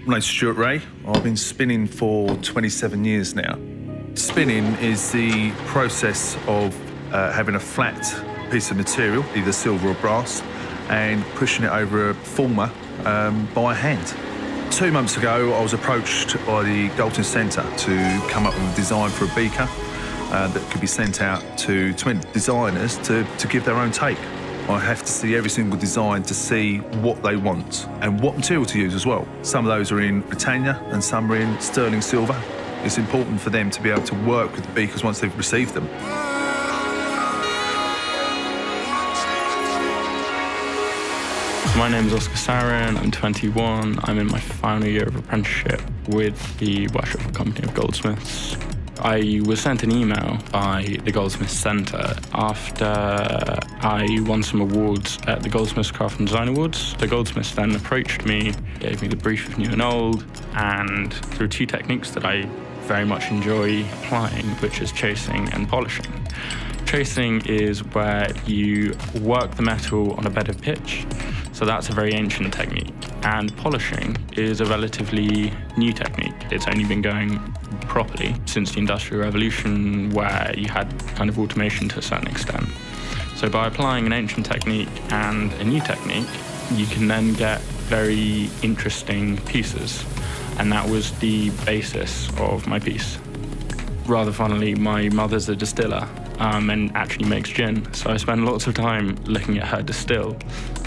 My name's Stuart Ray. I've been spinning for 27 years now. Spinning is the process of having a flat piece of material, either silver or brass, and pushing it over a former by hand. 2 months ago, I was approached by the Goldsmiths Centre to come up with a design for a beaker that could be sent out to 20 designers to give their own take. I have to see every single design to see what they want and what material to use as well. Some of those are in Britannia and some are in sterling silver. It's important for them to be able to work with the beakers once they've received them. My name is Oscar Saurin, I'm 21. I'm in my final year of apprenticeship with the workshop company of Goldsmiths. I was sent an email by the Goldsmiths Centre after I won some awards at the Goldsmiths Craft and Design Awards. The Goldsmiths then approached me, gave me the brief of new and old, and through two techniques that I very much enjoy applying, which is chasing and polishing. Chasing is where you work the metal on a bed of pitch, so that's a very ancient technique. And polishing is a relatively new technique. It's only been going properly since the Industrial Revolution, where you had kind of automation to a certain extent. So by applying an ancient technique and a new technique, you can then get very interesting pieces. And that was the basis of my piece. Rather funnily, my mother's a distiller and actually makes gin, so I spend lots of time looking at her distill.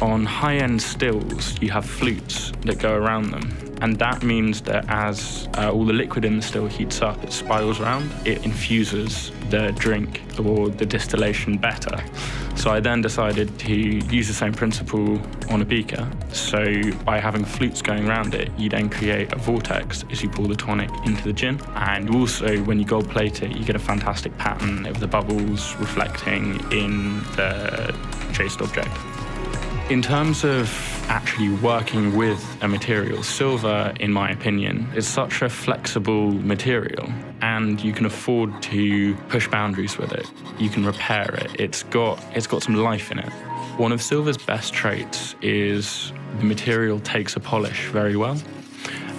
On high-end stills, you have flutes that go around them, and that means that as all the liquid in the still heats up, it spirals around, it infuses the drink or the distillation better. So I then decided to use the same principle on a beaker. So by having flutes going around it, you then create a vortex as you pour the tonic into the gin. And also, when you gold plate it, you get a fantastic pattern of the bubbles reflecting in the chased object. In terms of actually working with a material, silver, in my opinion, is such a flexible material, and you can afford to push boundaries with it. You can repair it. It's got some life in it. One of silver's best traits is the material takes a polish very well,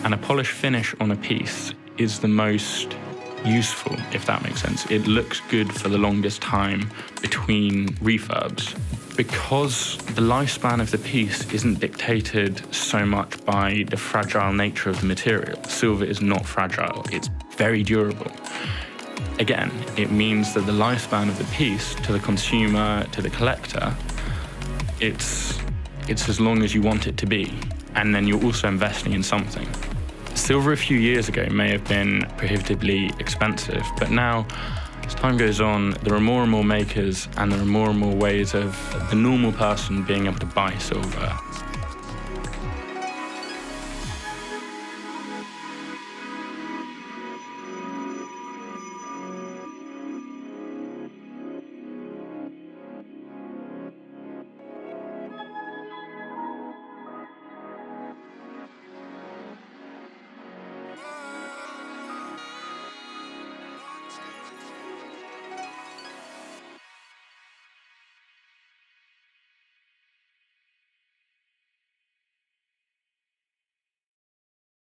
and a polish finish on a piece is the most useful, if that makes sense. It looks good for the longest time between refurbs. Because the lifespan of the piece isn't dictated so much by the fragile nature of the material. Silver is not fragile, it's very durable. Again, it means that the lifespan of the piece to the consumer, to the collector, it's as long as you want it to be. And then you're also investing in something. Silver a few years ago may have been prohibitively expensive, but now, as time goes on, there are more and more makers and there are more and more ways of the normal person being able to buy silver.